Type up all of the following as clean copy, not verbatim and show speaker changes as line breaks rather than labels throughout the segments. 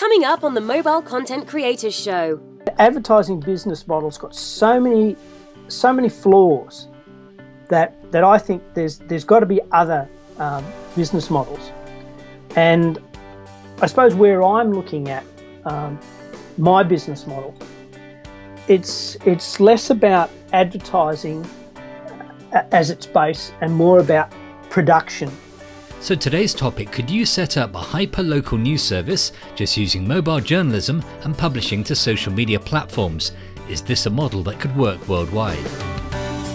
Coming up on the Mobile Content Creators Show.
Advertising business model's got so many flaws that I think there's got to be other business models. And I suppose where I'm looking at my business model, it's less about advertising as its base and more about production.
So today's topic, could you set up a hyper-local news service just using mobile journalism and publishing to social media platforms? Is this a model that could work worldwide?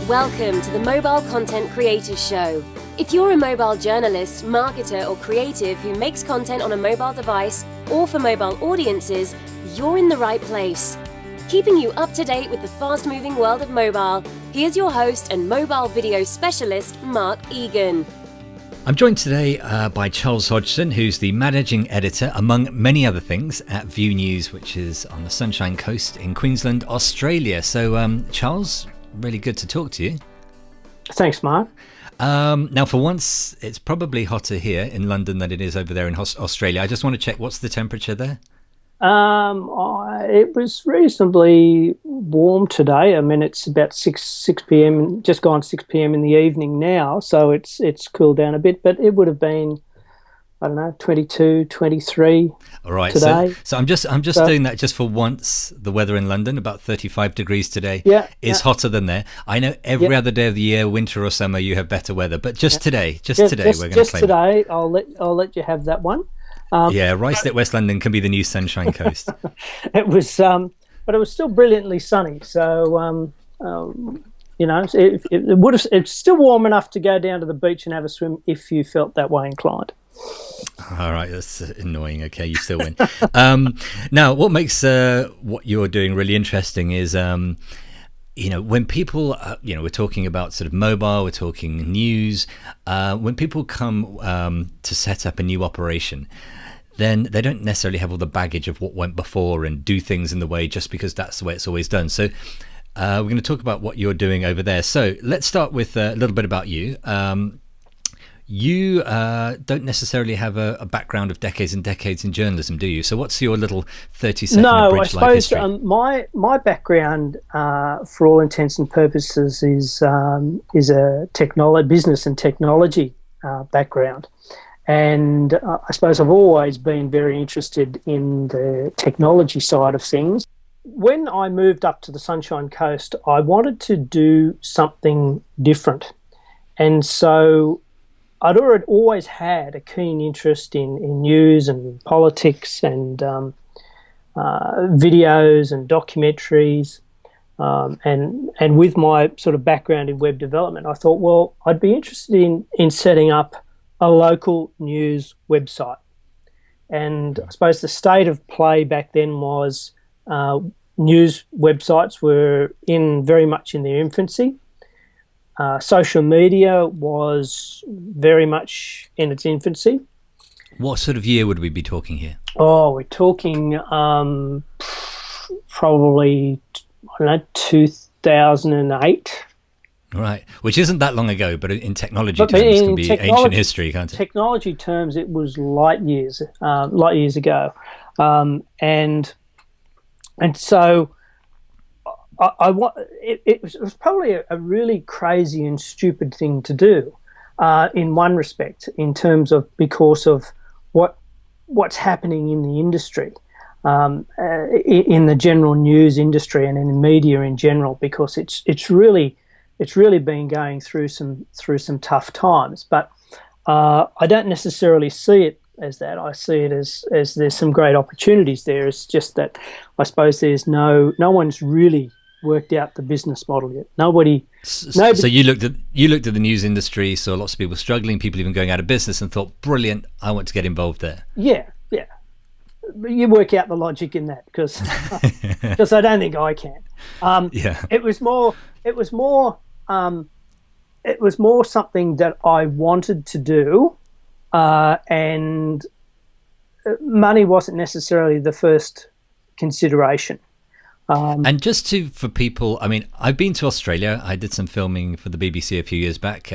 Welcome to the Mobile Content Creators Show. If you're a mobile journalist, marketer or creative who makes content on a mobile device or for mobile audiences, you're in the right place. Keeping you up to date with the fast-moving world of mobile, here's your host and mobile video specialist, Mark Egan.
I'm joined today by Charles Hodgson, who's the managing editor, among many other things, at View News, which is on the Sunshine Coast in Queensland, Australia. So, Charles, really good to talk to you.
Thanks, Mark.
Now, for once, it's probably hotter here in London than it is over there in Australia. I just want to check, what's the temperature there?
It was reasonably warm today. I mean, it's about 6 p.m, just gone 6 p.m. in the evening now, so it's cooled down a bit, but it would have been, I don't know, 22, 23
All right,
today.
So I'm just doing that just for once. The weather in London, about 35 degrees today, is hotter than there. I know every other day of the year, winter or summer, you have better weather, but just today, we're going to claim
just today, I'll let you have that one.
Rystead, West London can be the new Sunshine Coast.
It was, but it was still brilliantly sunny. So, it's still warm enough to go down to the beach and have a swim if you felt that way inclined.
All right, that's annoying. Okay, you still win. Now, what makes what you're doing really interesting is, when people, we're talking about sort of mobile, we're talking news. When people come to set up a new operation, then they don't necessarily have all the baggage of what went before and do things in the way just because that's the way it's always done. So we're going to talk about what you're doing over there. So let's start with a little bit about you. You don't necessarily have a background of decades and decades in journalism, do you? So what's your little 30-second abridged life history?
No, I suppose my background, for all intents and purposes, is a business and technology background. And I suppose I've always been very interested in the technology side of things. When I moved up to the Sunshine Coast, I wanted to do something different. And so I'd always had a keen interest in news and politics and videos and documentaries. And with my sort of background in web development, I thought, well, I'd be interested in setting up a local news website. And I suppose the state of play back then was news websites were very much in their infancy. Social media was very much in its infancy.
What sort of year would we be talking here?
Oh, we're talking probably, 2008.
Right, which isn't that long ago, but in technology terms, it can be ancient history, can't it?
Technology terms, it was light years ago, and so it was probably a really crazy and stupid thing to do, in one respect, in terms of because of what's happening in the industry, in the general news industry and in the media in general, because it's really been going through some tough times. But I don't necessarily see it as that. I see it as there's some great opportunities there. It's just that I suppose there's no one's really worked out the business model yet. Nobody.
So you looked at the news industry, saw lots of people struggling, people even going out of business, and thought, brilliant, I want to get involved there.
Yeah. You work out the logic in that because I don't think I can. It was more something that I wanted to do, and money wasn't necessarily the first consideration.
And just for people, I mean, I've been to Australia. I did some filming for the BBC a few years back.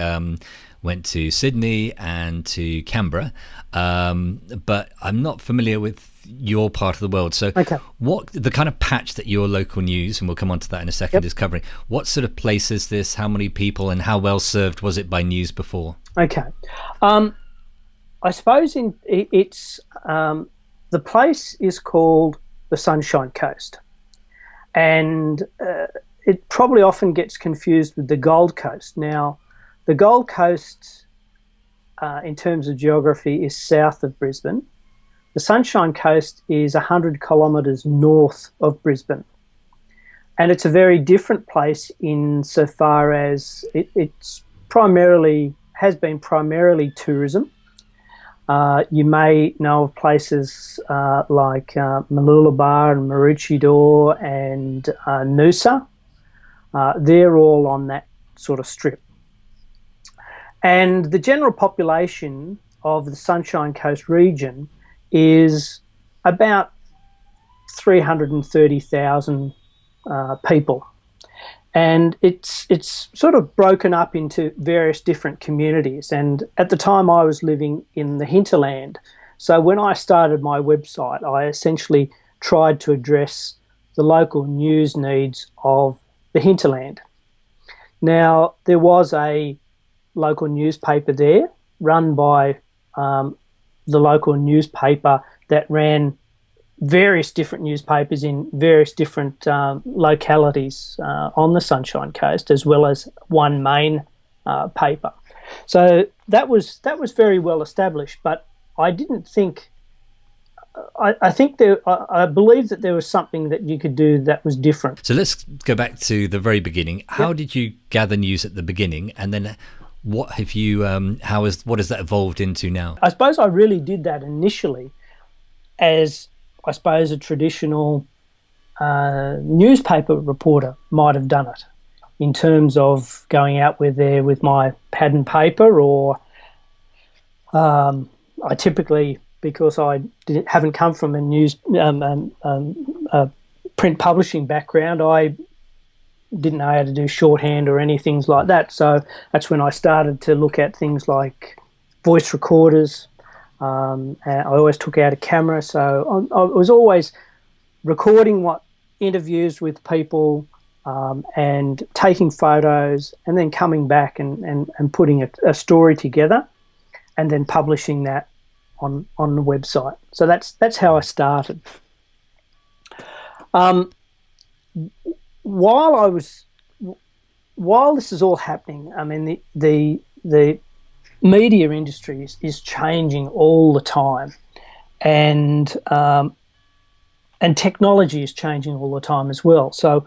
went to Sydney and to Canberra, but I'm not familiar with your part of the world. So what the kind of patch that your local news, and we'll come on to that in a second, is covering, what sort of place is this? How many people, and how well served was it by news before?
Okay. I suppose it's the place is called the Sunshine Coast, and it probably often gets confused with the Gold Coast. Now, the Gold Coast, in terms of geography, is south of Brisbane. The Sunshine Coast is 100 kilometres north of Brisbane, and it's a very different place insofar as it's has been primarily tourism. You may know of places like Mooloolaba and Maroochydore and Noosa. They're all on that sort of strip. And the general population of the Sunshine Coast region is about 330,000 people. And it's sort of broken up into various different communities. And at the time I was living in the hinterland. So when I started my website, I essentially tried to address the local news needs of the hinterland. Now, there was a local newspaper there run by the local newspaper that ran various different newspapers in various different localities on the Sunshine Coast, as well as one main paper. So that was very well established, but I didn't think. I believe that there was something that you could do that was different.
So let's go back to the very beginning. How did you gather news at the beginning, and then what have you? What has that evolved into now?
I suppose I really did that initially as, I suppose, a traditional newspaper reporter might have done it, in terms of going out with my pad and paper, or I typically, because I haven't come from a print publishing background, I didn't know how to do shorthand or anything like that. So that's when I started to look at things like voice recorders. And I always took out a camera, so I was always recording interviews with people and taking photos, and then coming back and putting a story together, and then publishing that on the website. So that's how I started. While this is all happening, I mean, the media industry is changing all the time, and technology is changing all the time as well. So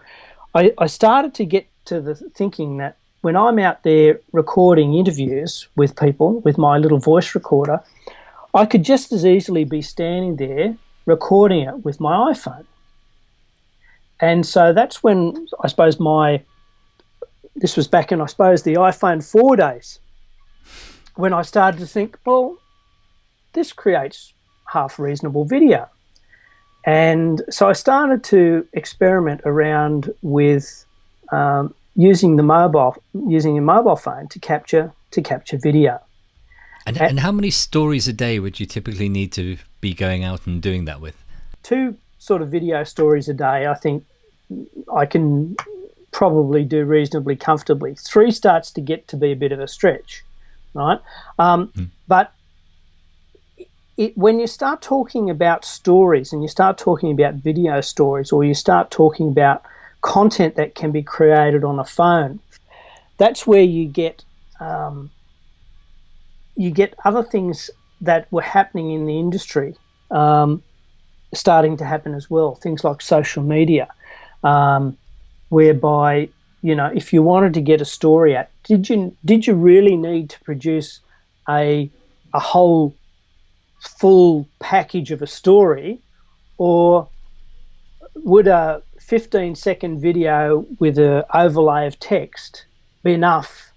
I started to get to the thinking that when I'm out there recording interviews with people with my little voice recorder, I could just as easily be standing there recording it with my iPhone. And so that's when, I suppose, this was back in, I suppose, the iPhone 4 days, when I started to think, well, this creates half reasonable video. And so I started to experiment around with using a mobile phone to capture video.
And how many stories a day would you typically need to be going out and doing that with? 2
sort of video stories a day, I think I can probably do reasonably comfortably. 3 starts to get to be a bit of a stretch, right? But when you start talking about stories, and you start talking about video stories, or you start talking about content that can be created on a phone, that's where you get other things that were happening in the industry starting to happen as well. Things like social media, whereby, you know, if you wanted to get a story out, did you really need to produce a whole full package of a story, or would a 15-second video with an overlay of text be enough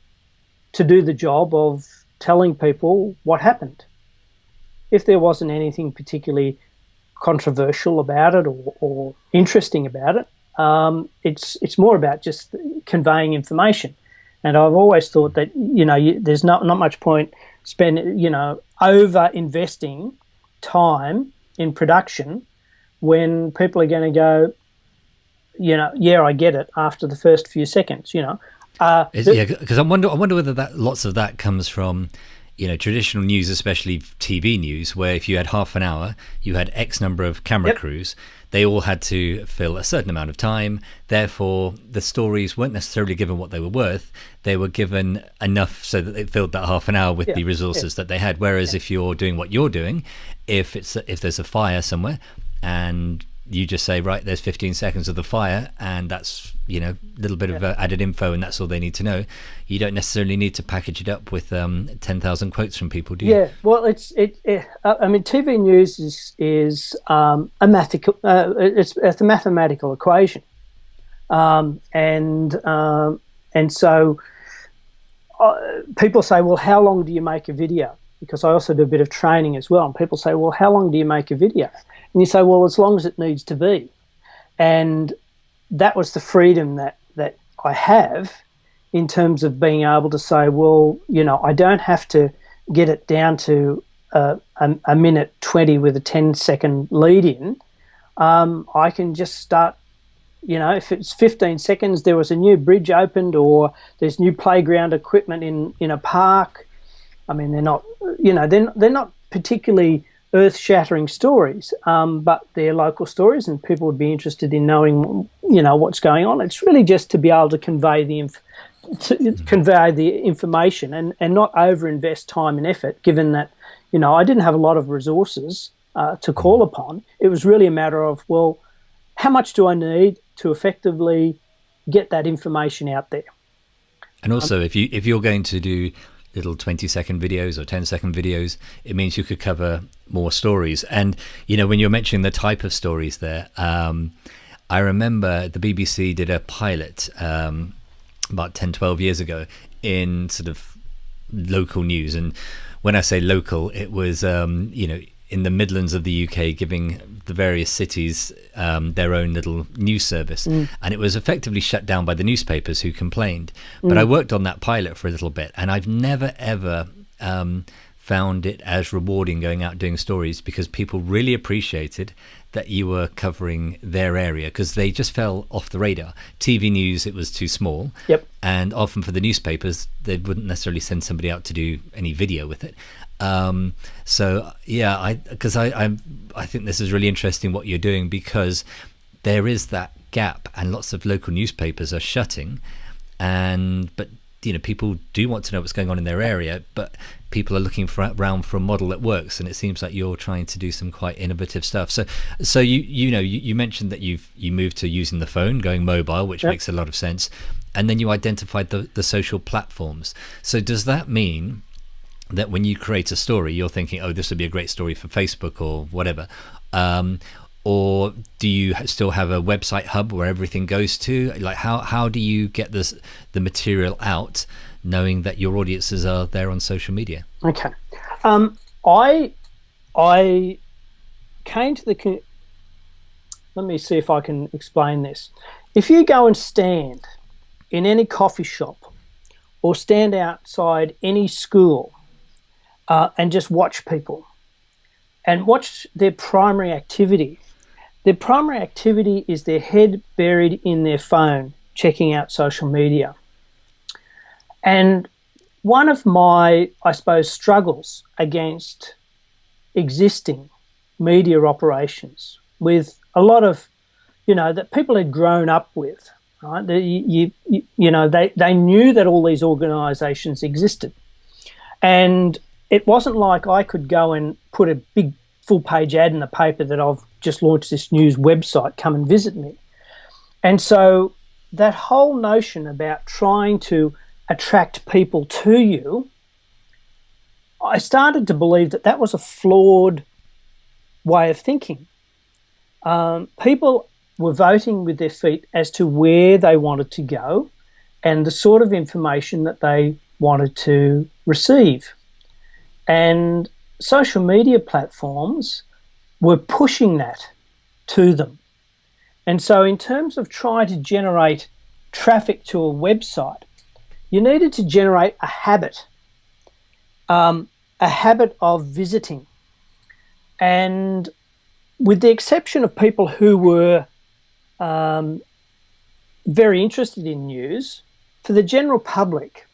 to do the job of telling people what happened? If there wasn't anything particularly controversial about it or interesting about it, it's more about just conveying information. And I've always thought that, there's not much point over investing time in production when people are going to go, yeah, I get it after the first few seconds,
because I wonder whether lots of that comes from, traditional news, especially TV news, where if you had half an hour, you had X number of camera crews. They all had to fill a certain amount of time. Therefore, the stories weren't necessarily given what they were worth. They were given enough so that they filled that half an hour with the resources that they had. Whereas if you're doing what you're doing, if there's a fire somewhere and you just say, right, there's 15 seconds of the fire, and that's a little bit of added info, and that's all they need to know. You don't necessarily need to package it up with 10,000 quotes from people, do you?
Yeah, well, TV news is it's a mathematical equation, and so people say, well, how long do you make a video? Because I also do a bit of training as well, and people say, well, how long do you make a video? And you say, well, as long as it needs to be. And that was the freedom that I have in terms of being able to say, well, I don't have to get it down to a minute 20 with a 10-second lead in. I can just start, if it's 15 seconds, there was a new bridge opened or there's new playground equipment in a park. I mean, they're not, they're not particularly earth-shattering stories, but they're local stories, and people would be interested in knowing, what's going on. It's really just to be able to convey the information and not overinvest time and effort. Given that, I didn't have a lot of resources to call upon. It was really a matter of, well, how much do I need to effectively get that information out there?
And also, if you're going to do little 20-second videos or 10-second videos, it means you could cover more stories. And when you're mentioning the type of stories there, I remember the BBC did a pilot about 10-12 years ago in sort of local news. And when I say local, it was in the Midlands of the UK, giving the various cities their own little news service. And it was effectively shut down by the newspapers who complained. But I worked on that pilot for a little bit, and I've never, ever found it as rewarding going out doing stories, because people really appreciated that you were covering their area, because they just fell off the radar. TV news, it was too small.
Yep.
And often for the newspapers, they wouldn't necessarily send somebody out to do any video with it. So yeah, I think this is really interesting what you're doing, because there is that gap, and lots of local newspapers are shutting, but people do want to know what's going on in their area, but people are looking around for a model that works, and it seems like you're trying to do some quite innovative stuff. So you mentioned that you moved to using the phone, going mobile, which makes a lot of sense, and then you identified the social platforms. So does that mean that when you create a story, you're thinking, oh, this would be a great story for Facebook or whatever, or do you still have a website hub where everything goes to? Like, how do you get the material out, knowing that your audiences are there on social media?
Okay, I came to let me see if I can explain this. If you go and stand in any coffee shop or stand outside any school and just watch people and watch their primary activity. Their primary activity is their head buried in their phone, checking out social media. And one of my, I suppose, struggles against existing media operations with a lot of, that people had grown up with, right? They knew that all these organisations existed. And it wasn't like I could go and put a big full-page ad in the paper that I've just launched this news website, come and visit me. And so that whole notion about trying to attract people to you, I started to believe that was a flawed way of thinking. People were voting with their feet as to where they wanted to go and the sort of information that they wanted to receive. And social media platforms were pushing that to them. And so in terms of trying to generate traffic to a website, you needed to generate a habit of visiting. And with the exception of people who were very interested in news, for the general public,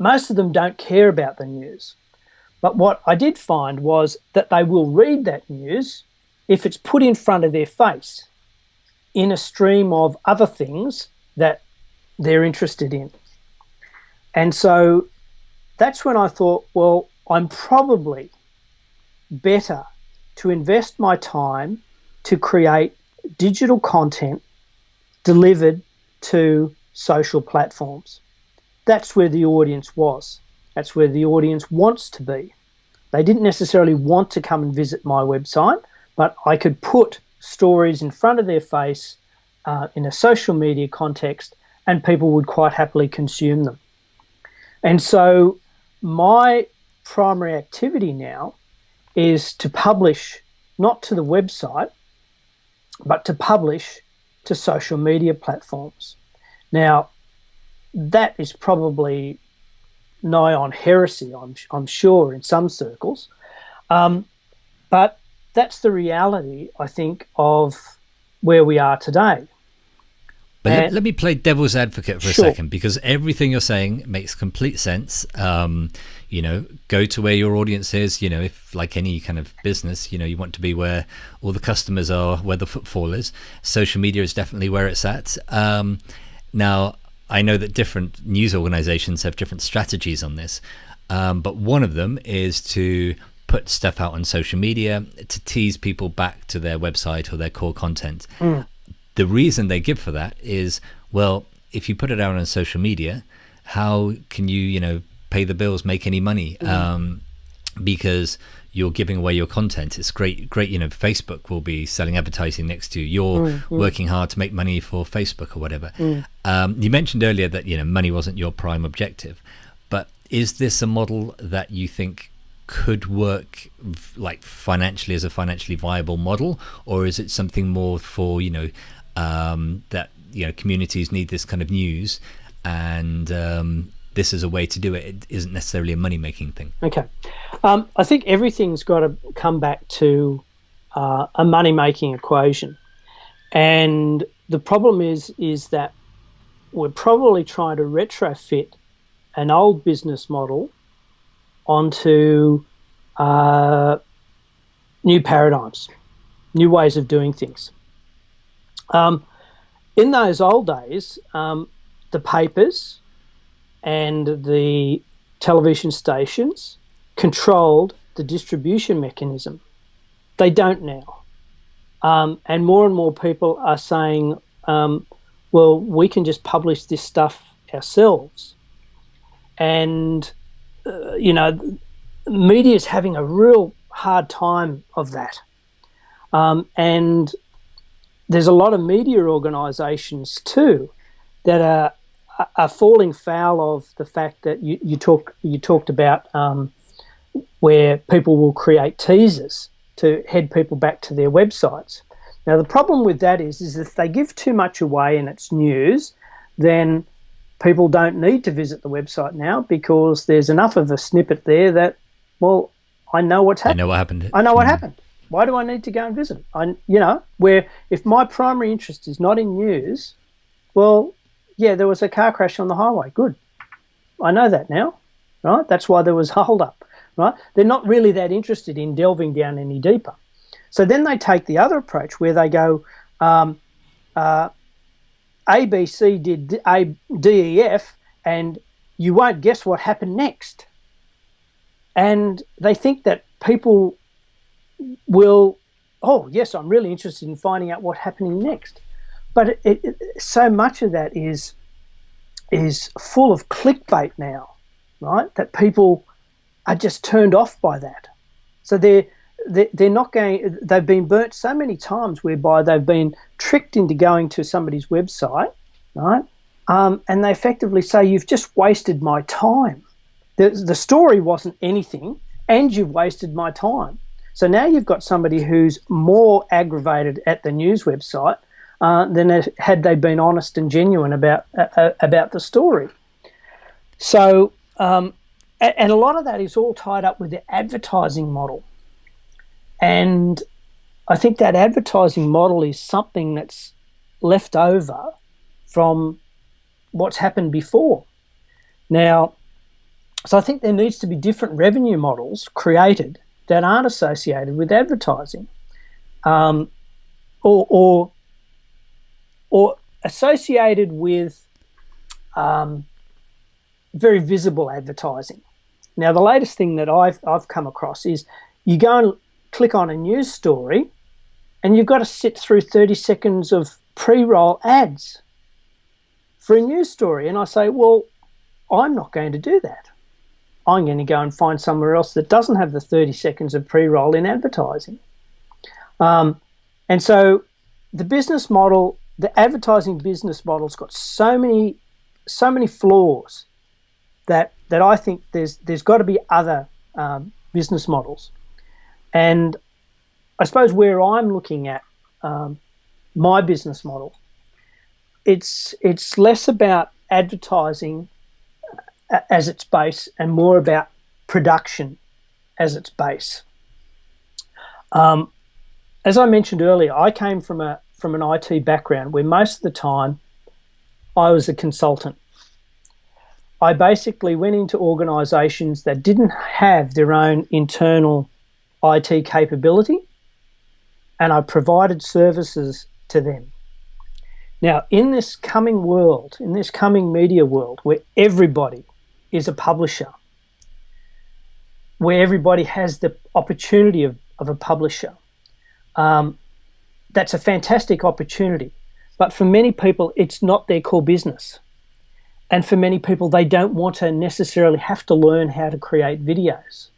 most of them don't care about the news. But what I did find was that they will read that news if it's put in front of their face in a stream of other things that they're interested in. And so that's when I thought, well, I'm probably better to invest my time to create digital content delivered to social platforms. That's where the audience was. That's where the audience wants to be. They didn't necessarily want to come and visit my website, but I could put stories in front of their face in a social media context, and people would quite happily consume them. And so my primary activity now is to publish not to the website, but to publish to social media platforms. Now, that is probably nigh on heresy, I'm sure, in some circles. But that's the reality, I think, of where we are today.
But let me play devil's advocate for a second, because everything you're saying makes complete sense. You know, go to where your audience is. You know, if like any kind of business, you know, you want to be where all the customers are, where the footfall is. Social media is definitely where it's at. Now, I know that different news organizations have different strategies on this, but one of them is to put stuff out on social media to tease people back to their website or their core content. The reason they give for that is, well, if you put it out on social media, how can you, you know, pay the bills, make any money? Because you're giving away your content. It's great, you know, Facebook will be selling advertising next to you. You're working hard to make money for Facebook or whatever. You mentioned earlier that, you know, money wasn't your prime objective, but is this a model that you think could work like financially as a financially viable model, or is it something more for, you know, that, you know, communities need this kind of news, and this is a way to do it? It isn't necessarily a money-making thing. Okay.
I think everything's got to come back to a money-making equation. And the problem is that we're probably trying to retrofit an old business model onto new paradigms, new ways of doing things. In those old days, the papers and the television stations controlled the distribution mechanism. They don't now. And more people are saying, well, we can just publish this stuff ourselves. And, you know, media is having a real hard time of that. And there's a lot of media organisations too that are falling foul of the fact that you talked about where people will create teasers to head people back to their websites. Now, the problem with that is if they give too much away and it's news, then people don't need to visit the website now, because there's enough of a snippet there that, well, I know what's happened.
I know what happened.
I know what happened. Why do I need to go and visit it? You know, where if my primary interest is not in news, well, yeah, there was a car crash on the highway. Good. I know that now, right? That's why there was a hold-up, right? They're not really that interested in delving down any deeper. So then they take the other approach where they go, ABC did D, E, F, and you won't guess what happened next. And they think that people will, oh, yes, I'm really interested in finding out what's happening next. But so much of that is full of clickbait now, right? That people are just turned off by that. So they're not going. They've been burnt so many times whereby they've been tricked into going to somebody's website, right? And they effectively say, "You've just wasted my time. The story wasn't anything, and you've wasted my time." So now you've got somebody who's more aggravated at the news website than had they been honest and genuine about the story. So, and a lot of that is all tied up with the advertising model. And I think that advertising model is something that's left over from what's happened before. Now, so I think there needs to be different revenue models created that aren't associated with advertising, or associated with very visible advertising. Now, the latest thing that I've come across is you go and click on a news story, and you've got to sit through 30 seconds of pre-roll ads for a news story. And I say, well, I'm not going to do that. I'm going to go and find somewhere else that doesn't have the 30 seconds of pre-roll in advertising. And so the business model, the advertising business model's got so many flaws that I think there's got to be other business models. And I suppose where I'm looking at my business model, it's less about advertising as its base and more about production as its base. As I mentioned earlier, I came from an IT background where most of the time I was a consultant. I basically went into organisations that didn't have their own internal IT capability, and I provided services to them. Now, in this coming world, in this coming media world, where everybody is a publisher, where everybody has the opportunity of a publisher, that's a fantastic opportunity. But for many people, it's not their core business. And for many people, they don't want to necessarily have to learn how to create videos.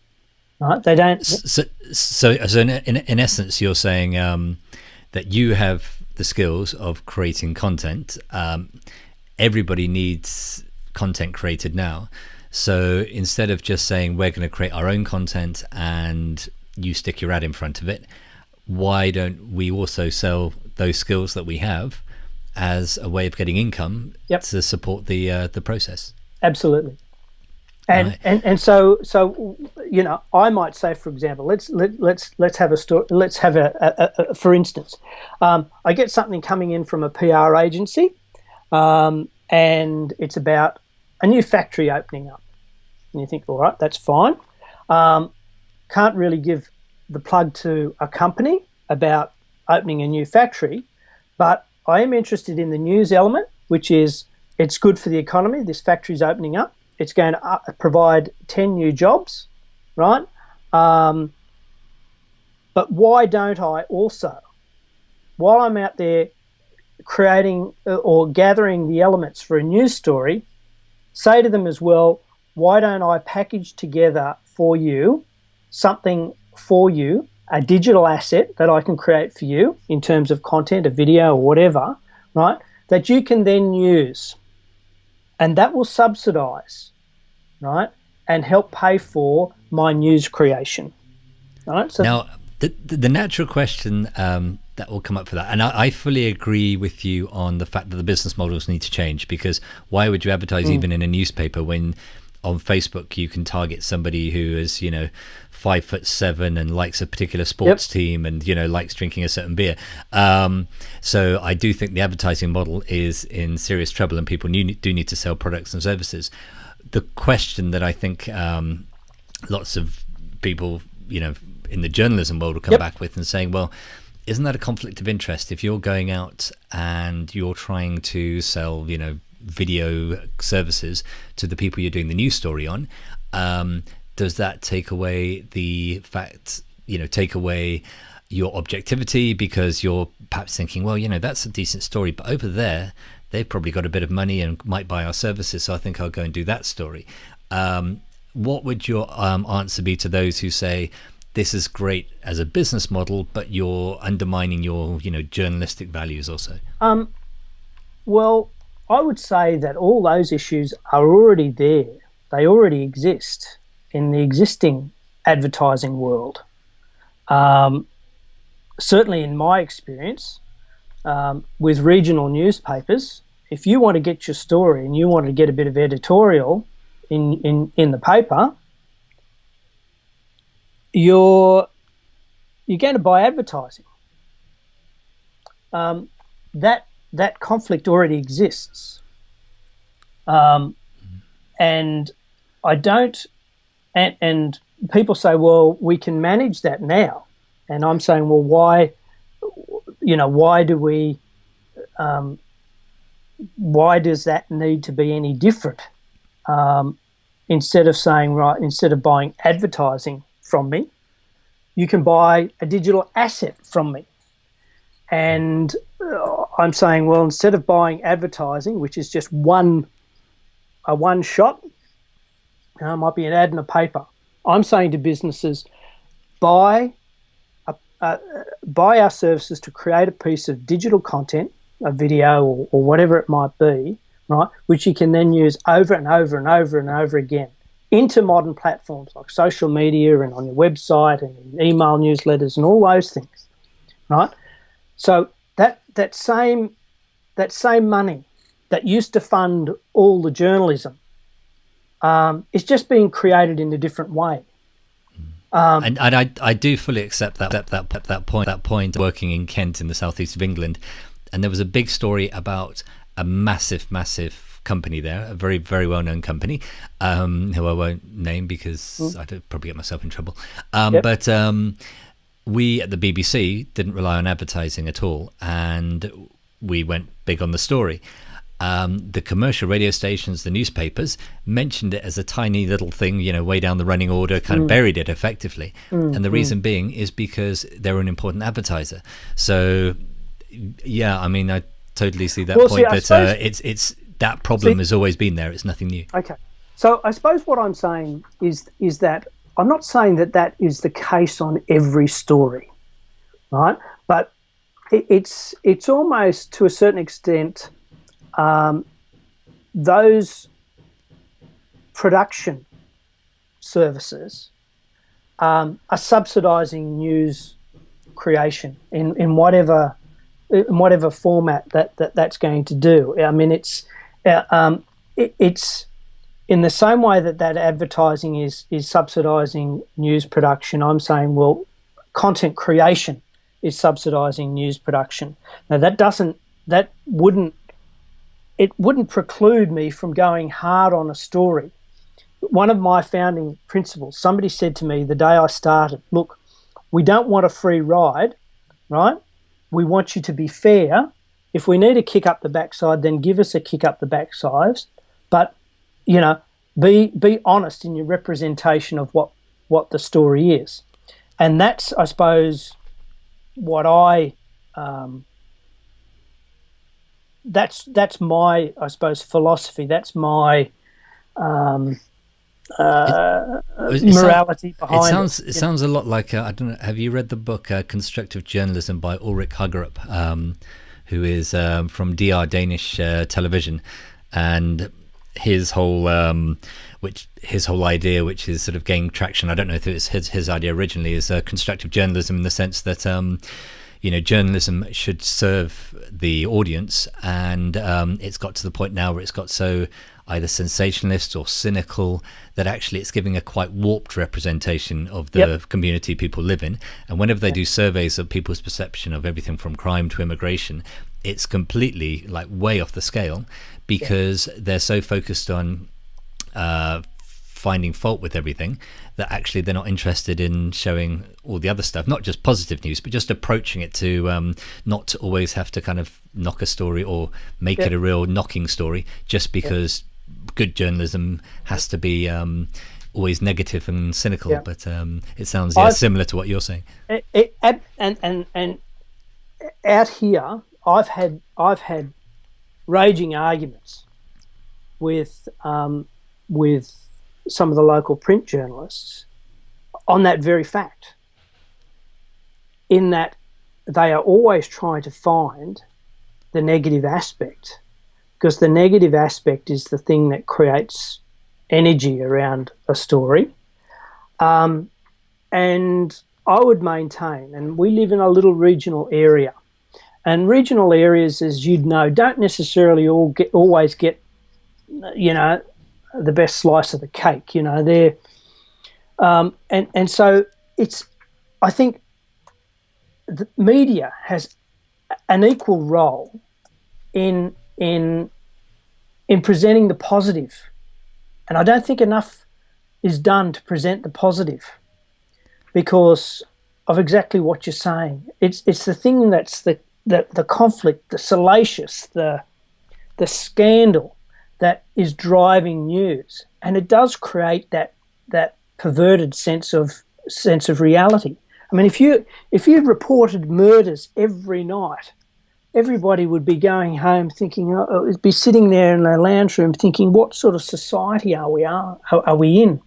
Right? They don't.
So in essence, you're saying that you have the skills of creating content. Everybody needs content created now. So instead of just saying we're going to create our own content and you stick your ad in front of it, why don't we also sell those skills that we have as a way of getting income to support the process? Absolutely.
And right. and so you know, I might say, for example, let's have a story. Let's have a for instance, I get something coming in from a PR agency, and it's about a new factory opening up, and you think, all right, that's fine. Can't really give the plug to a company about opening a new factory, but I am interested in the news element, which is it's good for the economy. This factory's opening up. It's going to provide 10 new jobs, right? But why don't I also, while I'm out there creating or gathering the elements for a news story, say to them as well, why don't I package together for you something for you, a digital asset that I can create for you in terms of content, a video or whatever, right, that you can then use. And that will subsidise, right, and help pay for my news creation. Right? So
now, the natural question that will come up for that, and I fully agree with you on the fact that the business models need to change, because why would you advertise even in a newspaper when on Facebook you can target somebody who is, you know, 5'7" and likes a particular sports team and, you know, likes drinking a certain beer. So I do think the advertising model is in serious trouble, and people do need to sell products and services. The question that I think lots of people, you know, in the journalism world will come back with and saying, well, isn't that a conflict of interest if you're going out and you're trying to sell, you know, video services to the people you're doing the news story on? Does that take away the fact, you know, take away your objectivity, because you're perhaps thinking, well, you know, that's a decent story, but over there they've probably got a bit of money and might buy our services, so I think I'll go and do that story. What would your answer be to those who say this is great as a business model, but you're undermining your, you know, journalistic values also?
Well, I would say that all those issues are already there. They already exist in the existing advertising world. Certainly in my experience, with regional newspapers, if you want to get your story and you want to get a bit of editorial, in the paper, you're going to buy advertising. That conflict already exists, and I don't. And people say, well, we can manage that now, and I'm saying, well, why? Why do we? Why does that need to be any different? Instead of saying, right, instead of buying advertising from me, you can buy a digital asset from me. And I'm saying, well, instead of buying advertising, which is just one shot, might be an ad in a paper. I'm saying to businesses, buy our services to create a piece of digital content, a video or whatever it might be, right, which you can then use over and over and over and over again into modern platforms like social media and on your website and in email newsletters and all those things, right? So that same money that used to fund all the journalism is just being created in a different way.
And I do fully accept that point. Working in Kent in the southeast of England, and there was a big story about a massive company there, a very, very well-known company, who I won't name because I'd probably get myself in trouble. But we at the BBC didn't rely on advertising at all, and we went big on the story. The commercial radio stations, the newspapers, mentioned it as a tiny little thing, way down the running order, kind of buried it effectively. And the reason being is because they're an important advertiser. So, yeah, I mean, I totally see that point. It's that problem has always been there. It's nothing new.
Okay. So I suppose what I'm saying is that I'm not saying that is the case on every story, right? But it's almost, to a certain extent, those production services are subsidising news creation in whatever format that's going to do. I mean, it's in the same way that advertising is subsidising news production. I'm saying, well, content creation is subsidising news production. Now that wouldn't preclude me from going hard on a story. One of my founding principles, somebody said to me the day I started, look, we don't want a free ride, right? We want you to be fair. If we need a kick up the backside, then give us a kick up the backside. But, be honest in your representation of what the story is. And that's, I suppose, what that's my, I suppose, philosophy. That's my morality behind it.
It sounds a lot like, I don't know, have you read the book Constructive Journalism by Ulrich Hagerup, who is from DR Danish television, and his whole idea, which is sort of gaining traction, I don't know if it was his idea originally, is constructive journalism, in the sense that journalism should serve the audience, and it's got to the point now where it's got so either sensationalist or cynical that actually it's giving a quite warped representation of the community people live in. And whenever they do surveys of people's perception of everything from crime to immigration, it's completely like way off the scale, because they're so focused on finding fault with everything that actually they're not interested in showing all the other stuff, not just positive news, but just approaching it to not to always have to kind of knock a story or make it a real knocking story, just because good journalism has to be always negative and cynical. But it sounds similar to what you're saying. And
out here, I've had raging arguments with some of the local print journalists on that very fact, in that they are always trying to find the negative aspect, because the negative aspect is the thing that creates energy around a story. And I would maintain, and we live in a little regional area, and regional areas, as you'd know, don't necessarily always get the best slice of the cake. You know, and so it's. I think the media has an equal role in presenting the positive, and I don't think enough is done to present the positive because of exactly what you're saying. It's the thing that's the conflict, the salacious, the scandal that is driving news, and it does create that perverted sense of reality. I mean, if you reported murders every night, everybody would be going home thinking, be sitting there in their lounge room thinking, what sort of society are we in,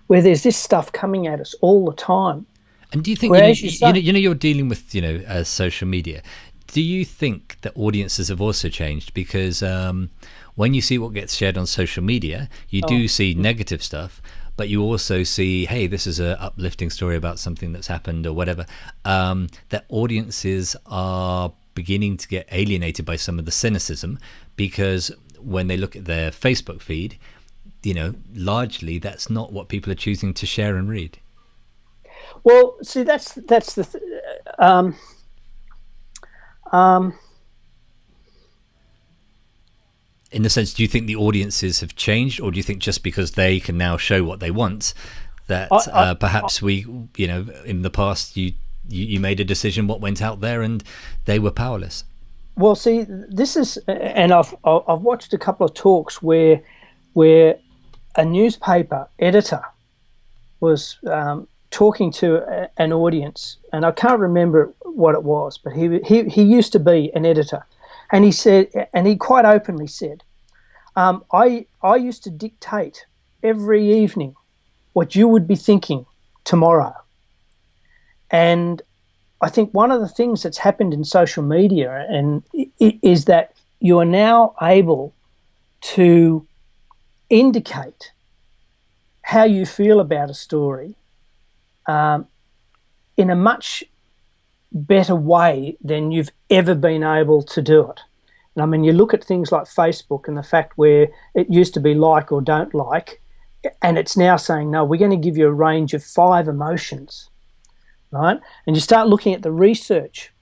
where there's this stuff coming at us all the time.
And do you think you're dealing with social media? Do you think that audiences have also changed? Because when you see what gets shared on social media, you do see negative stuff, but you also see, hey, this is a uplifting story about something that's happened or whatever. That audiences are beginning to get alienated by some of the cynicism, because when they look at their Facebook feed, largely that's not what people are choosing to share and read.
Well, see, that's the
in the sense, do you think the audiences have changed, or do you think just because they can now show what they want, that perhaps in the past you made a decision what went out there and they were powerless?
Well, see, this is, and I've watched a couple of talks where a newspaper editor was talking to an audience, and I can't remember what it was, but he used to be an editor, and he said, and he quite openly said, I used to dictate every evening what you would be thinking tomorrow. And I think one of the things that's happened in social media is that you are now able to indicate how you feel about a story in a much better way than you've ever been able to do it. And I mean, you look at things like Facebook and the fact where it used to be like or don't like, and it's now saying, no, we're going to give you a range of 5 emotions, right? And you start looking at the research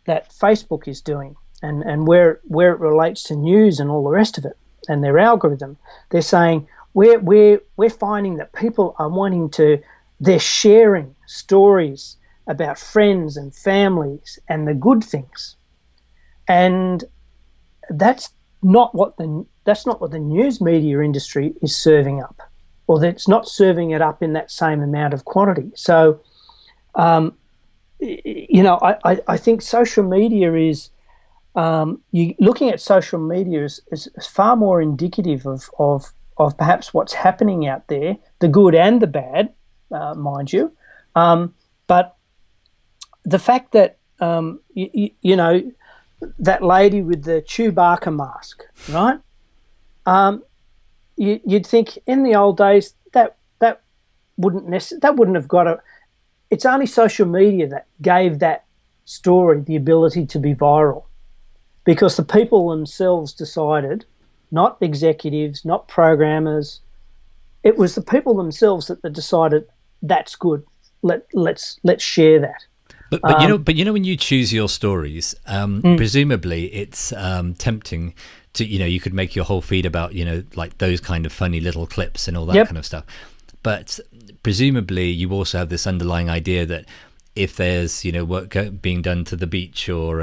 that Facebook is doing and where it relates to news and all the rest of it and their algorithm. They're saying we're finding that people are they're sharing stories about friends and families and the good things, and that's not what the news media industry is serving up, or that's not serving it up in that same amount of quantity. So, I think social media is looking at social media is far more indicative of perhaps what's happening out there, the good and the bad, mind you, but the fact that that lady with the Chewbacca mask, right? You'd think in the old days that wouldn't have got a. It's only social media that gave that story the ability to be viral, because the people themselves decided, not executives, not programmers. It was the people themselves that decided that's good. Let's share that.
But when you choose your stories, presumably it's tempting to, you could make your whole feed about, like those kind of funny little clips and all that kind of stuff. But presumably you also have this underlying idea that if there's, work being done to the beach or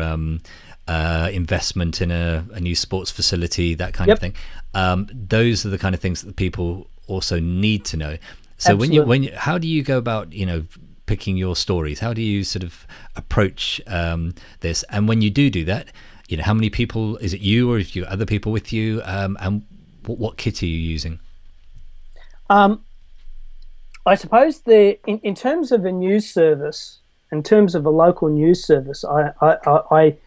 investment in a new sports facility, that kind of thing, those are the kind of things that the people also need to know. So
Absolutely.
How do you go about, picking your stories? How do you sort of approach this? And when you do that, how many people, is it you or if you other people with you, and what kit are you using?
I suppose in terms of a news service, in terms of a local news service, I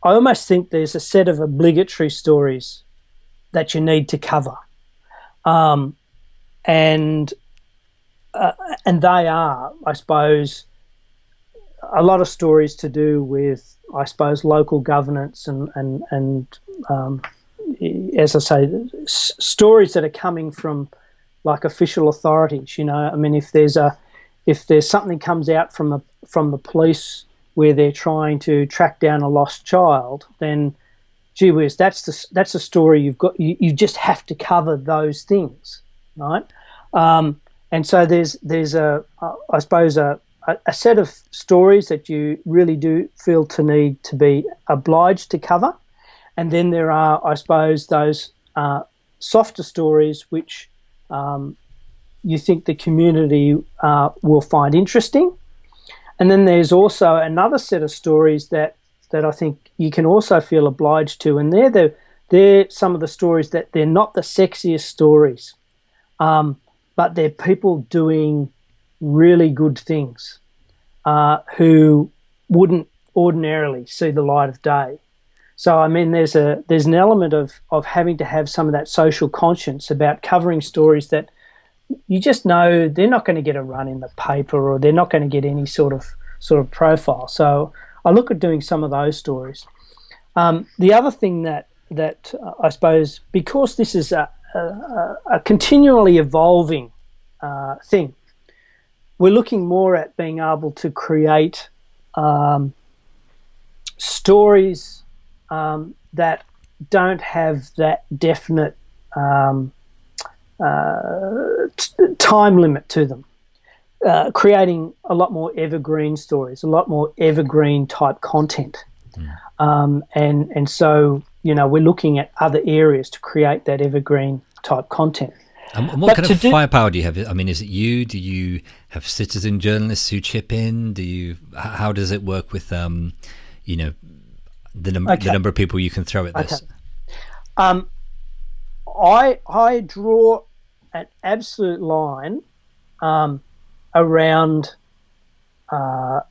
almost think there's a set of obligatory stories that you need to cover, and they are, I suppose, a lot of stories to do with, I suppose, local governance and as I say, stories that are coming from like official authorities. I mean, if there's something comes out from the police where they're trying to track down a lost child, then gee whiz, that's a story you just have to cover those things, right? And so there's I suppose a set of stories that you really do feel to need to be obliged to cover, and then there are, I suppose, those softer stories which you think the community will find interesting. And then there's also another set of stories that I think you can also feel obliged to, and they're some of the stories that they're not the sexiest stories, but they're people doing really good things who wouldn't ordinarily see the light of day. So I mean, there's an element of having to have some of that social conscience about covering stories that you just know they're not going to get a run in the paper, or they're not going to get any sort of profile. So I look at doing some of those stories. The other thing that I suppose, because this is a continually evolving thing, we're looking more at being able to create stories that don't have that definite time limit to them, creating a lot more evergreen stories, a lot more evergreen type content. And so, we're looking at other areas to create that evergreen type content.
And what kind of firepower do you have? I mean, is it you? Do you have citizen journalists who chip in? How does it work with, the number of people you can throw at this?
I draw an absolute line around, and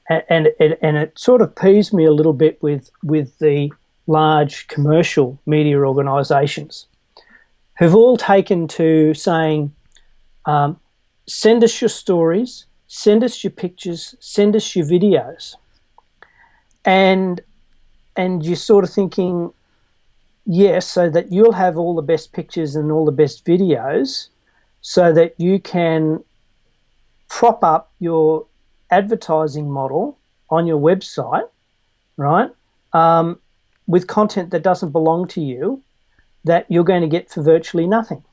it sort of peeves me a little bit with the large commercial media organisations who've all taken to saying, send us your stories, send us your pictures, send us your videos. And you're sort of thinking, yes, so that you'll have all the best pictures and all the best videos so that you can prop up your advertising model on your website, right, with content that doesn't belong to you, that you're going to get for virtually nothing.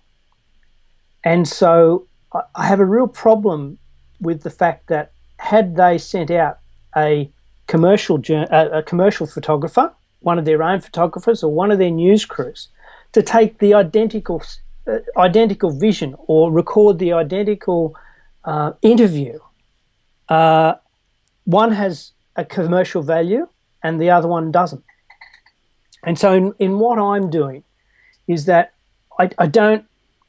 And so I have a real problem with the fact that had they sent out a commercial photographer, one of their own photographers or one of their news crews, to take the identical vision or record the identical interview, one has a commercial value and the other one doesn't. And so in what I'm doing is that I don't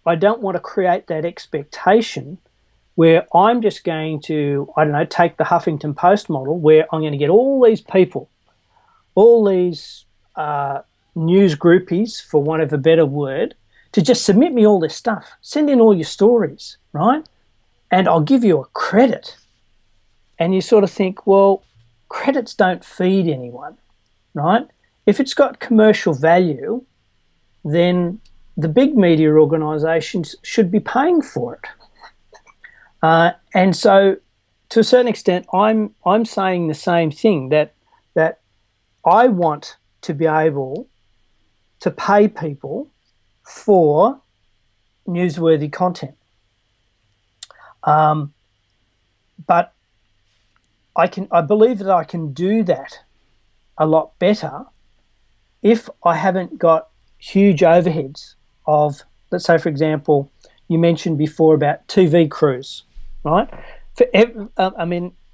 want to create that expectation where I'm just going to, take the Huffington Post model where I'm going to get all these people, all these news groupies, for want of a better word, to just submit me all this stuff. Send in all your stories, right? And I'll give you a credit. And you sort of think, well, credits don't feed anyone, right? If it's got commercial value, then the big media organisations should be paying for it. And so, to a certain extent, I'm saying the same thing, that I want to be able to pay people for newsworthy content. But I believe that I can do that a lot better if I haven't got huge overheads of, let's say, for example, you mentioned before about TV crews, right? The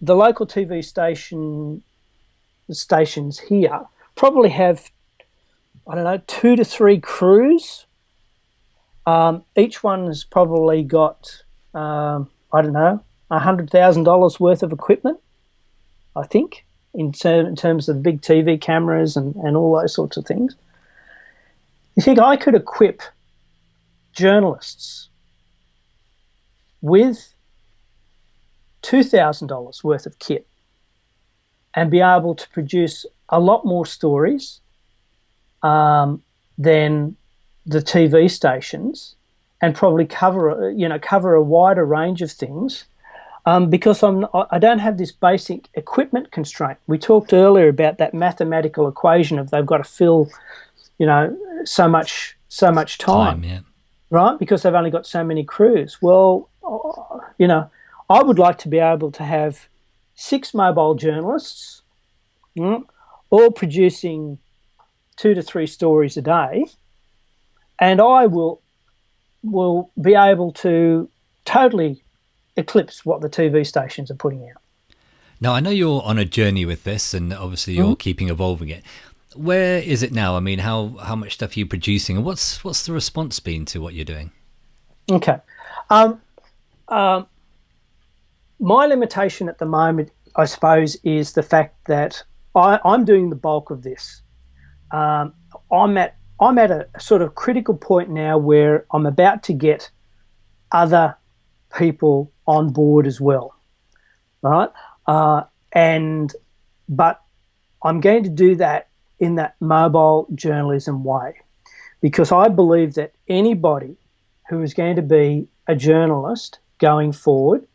local TV stations here probably have, 2 to 3 crews. Each one has probably got, $100,000 worth of equipment, I think, in terms of big TV cameras and all those sorts of things. You think I could equip journalists with $2,000 worth of kit and be able to produce a lot more stories than the TV stations, and probably cover a wider range of things, because I don't have this basic equipment constraint. We talked earlier about that mathematical equation of they've got to fill, so much time,
yeah.
right? Because they've only got so many crews. Well, I would like to be able to have 6 mobile journalists, all producing 2 to 3 stories a day, and I will be able to totally eclipse what the TV stations are putting out.
Now, I know you're on a journey with this, and obviously you're keeping evolving it. Where is it now? I mean, how much stuff are you producing, and what's the response been to what you're doing?
Okay. My limitation at the moment, I suppose, is the fact that I'm doing the bulk of this. I'm at a sort of critical point now where I'm about to get other people on board as well, right? But I'm going to do that in that mobile journalism way, because I believe that anybody who is going to be a journalist going forward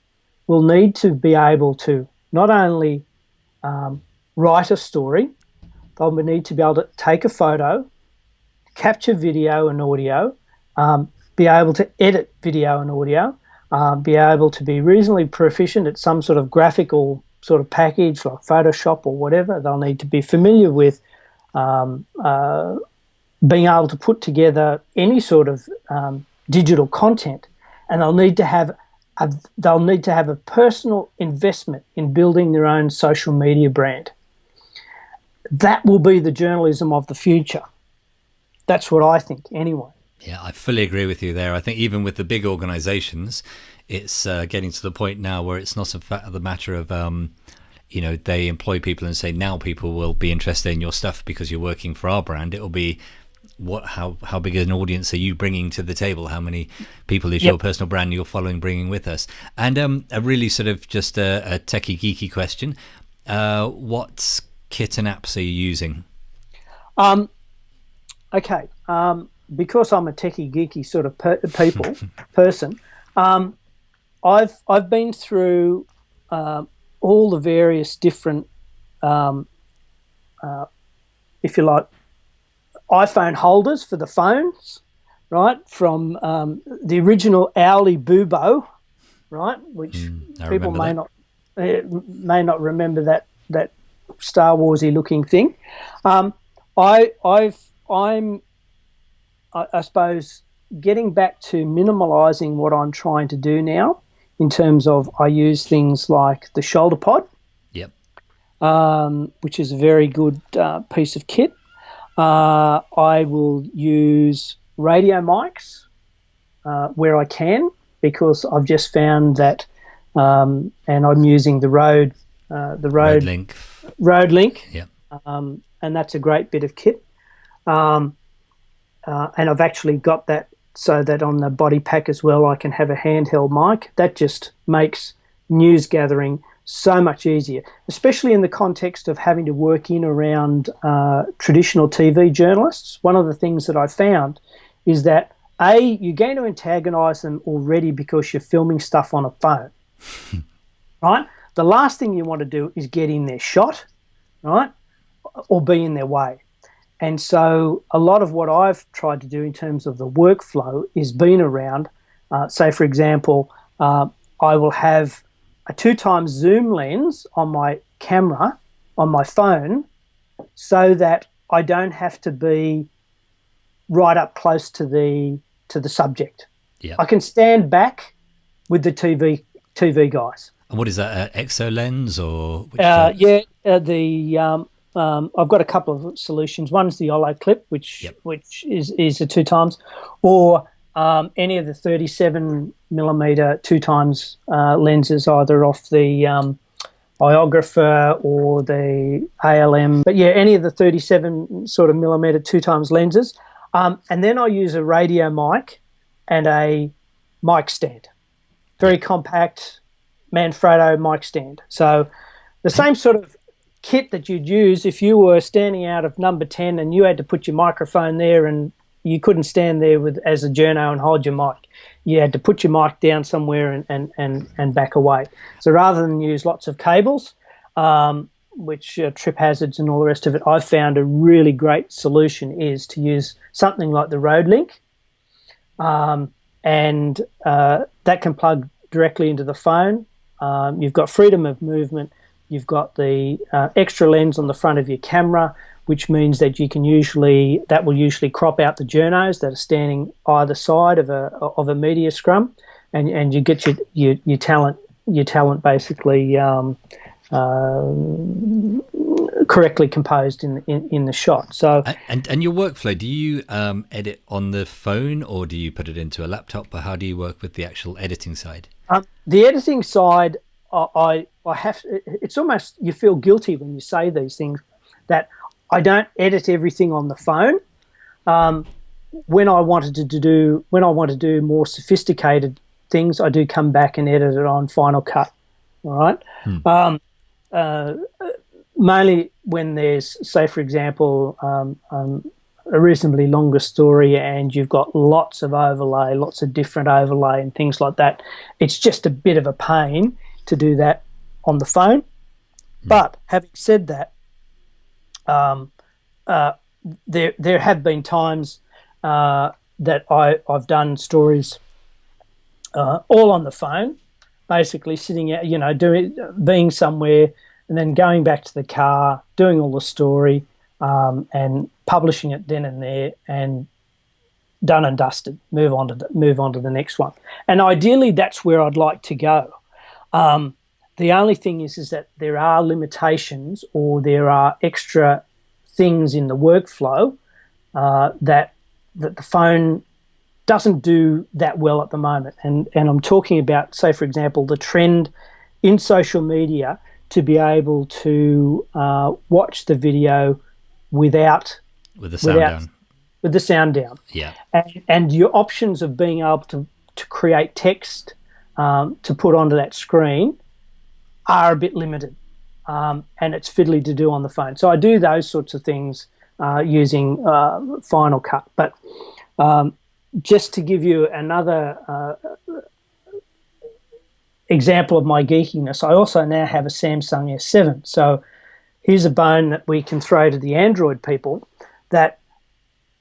will need to be able to not only write a story, they'll need to be able to take a photo, capture video and audio, be able to edit video and audio, be able to be reasonably proficient at some sort of graphical sort of package like Photoshop or whatever. They'll need to be familiar with being able to put together any sort of digital content, and they'll need to have a personal investment in building their own social media brand. That will be the journalism of the future. That's what I think, anyway.
Yeah, I fully agree with you there. I think even with the big organizations, it's getting to the point now where it's not the matter of, they employ people and say, now people will be interested in your stuff because you're working for our brand. It'll be how big an audience are you bringing to the table? How many people is your personal brand you're following bringing with us? And a really sort of just a techie geeky question. What kit and apps are you using?
Okay. Because I'm a techie geeky sort of person, I've been through all the various different, if you like, iPhone holders for the phones, right? From the original Owly Bubo, right? Which people may not remember that Star Warsy looking thing. I suppose getting back to minimalising what I'm trying to do now, in terms of I use things like the shoulder pod, which is a very good piece of kit. I will use radio mics where I can, because I've just found that, and I'm using the Rode
Link.
Yeah. And that's a great bit of kit. And I've actually got that so that on the body pack as well, I can have a handheld mic. That just makes news gathering so much easier, especially in the context of having to work in around traditional TV journalists. One of the things that I found is that, A, you're going to antagonise them already because you're filming stuff on a phone, right? The last thing you want to do is get in their shot, right, or be in their way. And so a lot of what I've tried to do in terms of the workflow is been around, say, for example, I will have a 2x zoom lens on my camera on my phone so that I don't have to be right up close to the subject.
Yeah.
I can stand back with the TV guys.
And what is that, EXO lens or?
I've got a couple of solutions. One's the Olo Clip, which is a 2x, or any of the 37mm 2x lenses, either off the Biographer or the ALM. But yeah, any of the 37 sort of millimeter 2x lenses. And then I use a radio mic and a mic stand. Very compact Manfrotto mic stand. So the same sort of kit that you'd use if you were standing out of number 10 and you had to put your microphone there, and you couldn't stand there as a journo and hold your mic. You had to put your mic down somewhere and back away. So rather than use lots of cables, which trip hazards and all the rest of it, I've found a really great solution is to use something like the Road Link, and that can plug directly into the phone. You've got freedom of movement. You've got the extra lens on the front of your camera, which means that that will usually crop out the journos that are standing either side of a media scrum, and you get your talent basically correctly composed in the shot. So
and your workflow, do you edit on the phone, or do you put it into a laptop, or how do you work with the actual editing side?
The editing side, I have. It's almost, you feel guilty when you say these things, that I don't edit everything on the phone. When I wanted to do more sophisticated things, I do come back and edit it on Final Cut. All right. Mainly when there's, say, for example, a reasonably longer story and you've got lots of overlay, lots of different overlay and things like that. It's just a bit of a pain to do that on the phone. But having said that, there have been times that I've done stories all on the phone, basically sitting out, being somewhere and then going back to the car, doing all the story, and publishing it then and there, and done and dusted. Move on to the next one. And ideally, that's where I'd like to go. The only thing is that there are limitations, or there are extra things in the workflow that the phone doesn't do that well at the moment. And I'm talking about, say, for example, the trend in social media to be able to watch the video with the sound down.
Yeah.
And your options of being able to create text to put onto that screen are a bit limited, and it's fiddly to do on the phone. So I do those sorts of things using Final Cut. But just to give you another example of my geekiness, I also now have a Samsung S7. So here's a bone that we can throw to the Android people, that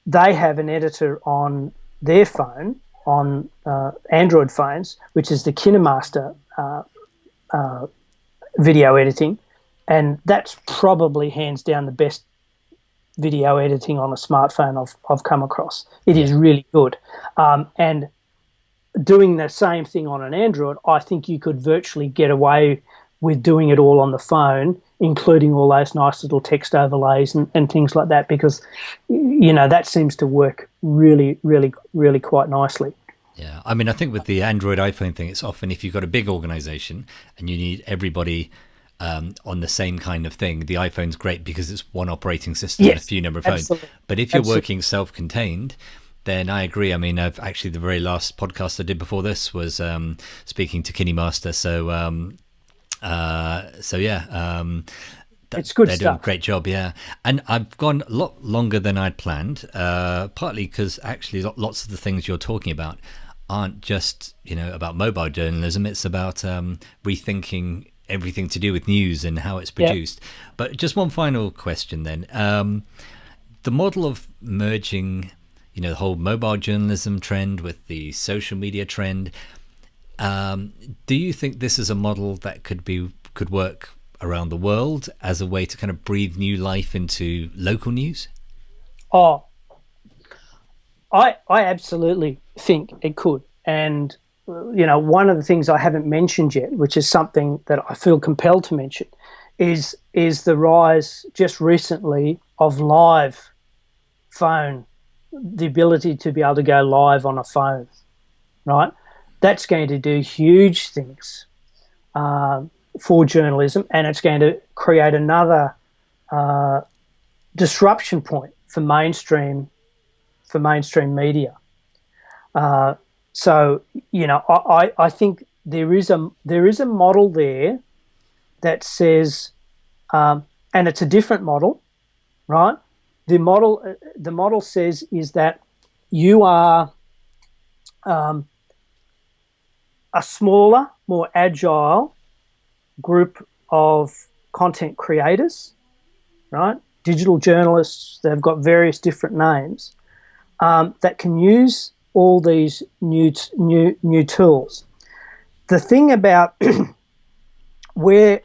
they have an editor on their phone, on Android phones, which is the KineMaster video editing, and that's probably hands down the best video editing on a smartphone I've come across. It is really good. And doing the same thing on an Android, I think you could virtually get away with doing it all on the phone, including all those nice little text overlays and things like that, because, that seems to work really, really, really quite nicely.
Yeah, I mean, I think with the Android iPhone thing, it's often if you've got a big organization and you need everybody on the same kind of thing, the iPhone's great because it's one operating system and a few number of phones.
Absolutely.
But if you're working self-contained, then I agree. I mean, I've actually, the very last podcast I did before this was speaking to KineMaster. So yeah,
it's good
they're
stuff.
doing a great job, yeah. And I've gone a lot longer than I'd planned, partly because actually lots of the things you're talking about aren't just, about mobile journalism. It's about rethinking everything to do with news and how it's produced. Yep. But just one final question then. The model of merging, the whole mobile journalism trend with the social media trend, do you think this is a model that could work around the world as a way to kind of breathe new life into local news?
Oh, I absolutely think it could. And, one of the things I haven't mentioned yet, which is something that I feel compelled to mention, is the rise just recently of live phone, the ability to be able to go live on a phone, right? That's going to do huge things for journalism, and it's going to create another disruption point for mainstream media. So I think there is a model there that says and it's a different model, right? The model says is that you are a smaller, more agile group of content creators, right? Digital journalists, they've got various different names, that can use all these new tools. The thing about where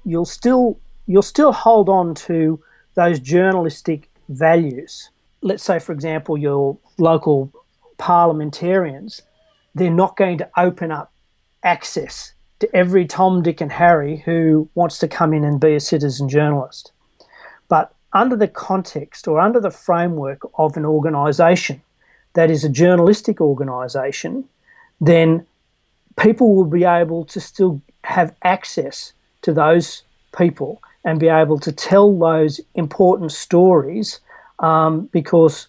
you'll still hold on to those journalistic values. Let's say, for example, your local parliamentarians, they're not going to open up access to every Tom, Dick and Harry who wants to come in and be a citizen journalist. But under the context or under the framework of an organisation that is a journalistic organisation, then people will be able to still have access to those people and be able to tell those important stories, because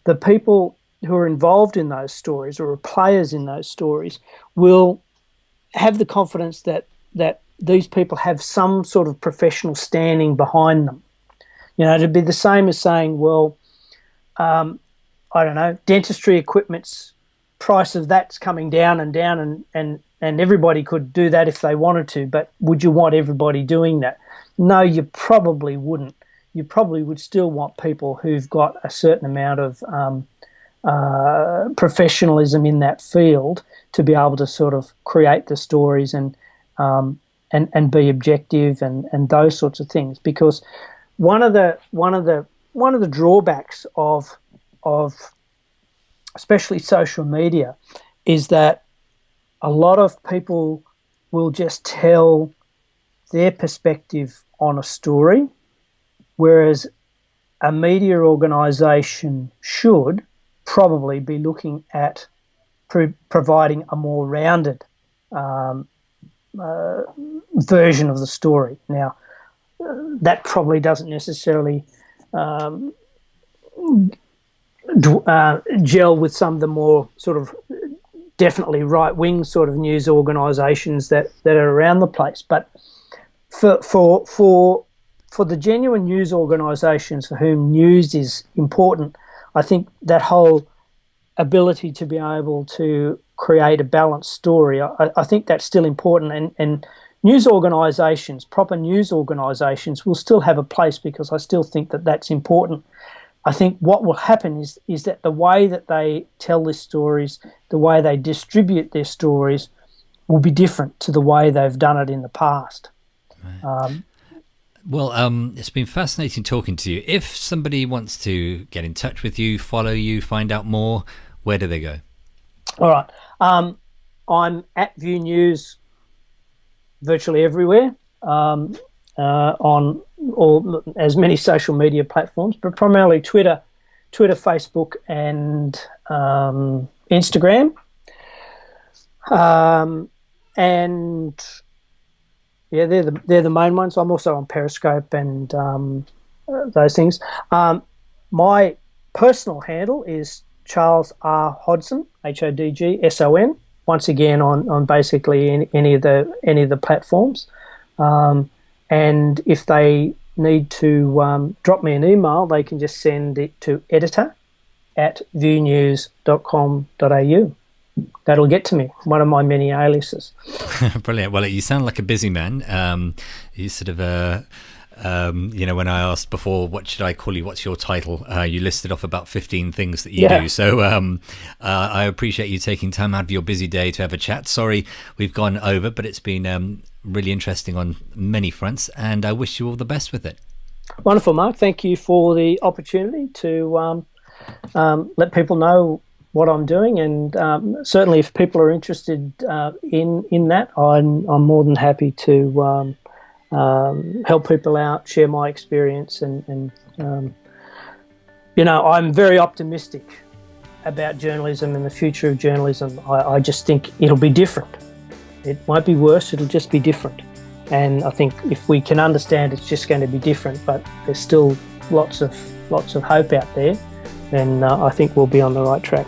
the people who are involved in those stories or are players in those stories will have the confidence that these people have some sort of professional standing behind them. You know, it'd be the same as saying, well, I don't know, dentistry equipment's price of that's coming down and down, and everybody could do that if they wanted to, but would you want everybody doing that? No, you probably wouldn't. You probably would still want people who've got a certain amount of professionalism in that field to be able to sort of create the stories and be objective and those sorts of things. Because one of the drawbacks of especially social media is that a lot of people will just tell their perspective on a story, whereas a media organisation should probably be looking at providing a more rounded version of the story. Now, that probably doesn't necessarily gel with some of the more sort of definitely right-wing sort of news organisations that are around the place. But for the genuine news organisations for whom news is important, I think that whole ability to be able to create a balanced story, I think that's still important. And news organisations, proper news organisations, will still have a place, because I still think that that's important. I think what will happen is that the way that they tell their stories, the way they distribute their stories, will be different to the way they've done it in the past.
Right. Well, it's been fascinating talking to you. If somebody wants to get in touch with you, follow you, find out more, where do they go?
All right. I'm at View News virtually everywhere, on all as many social media platforms, but primarily Twitter, Facebook, and Instagram. And yeah, they're the main ones. I'm also on Periscope and those things. My personal handle is Charles R. Hodson, HODGSON. Once again, on basically any of the platforms. And if they need to drop me an email, they can just send it to editor@viewnews.com.au. That'll get to me, one of my many aliases.
Brilliant. Well, you sound like a busy man. You sort of, when I asked before, what should I call you? What's your title? You listed off about 15 things that you do. So I appreciate you taking time out of your busy day to have a chat. Sorry, we've gone over, but it's been really interesting on many fronts, and I wish you all the best with it.
Wonderful, Mark. Thank you for the opportunity to let people know what I'm doing, and certainly if people are interested in that, I'm more than happy to help people out, share my experience, and I'm very optimistic about journalism and the future of journalism. I just think it'll be different. It won't be worse, it'll just be different. And I think if we can understand it's just going to be different, but there's still lots of hope out there, then I think we'll be on the right track.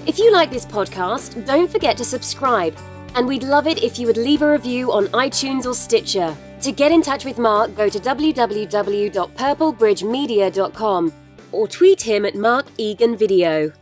If you like this podcast, don't forget to subscribe, and we'd love it if you would leave a review on iTunes or Stitcher. To get in touch with Mark, go to www.purplebridgemedia.com or tweet him at Mark Egan Video.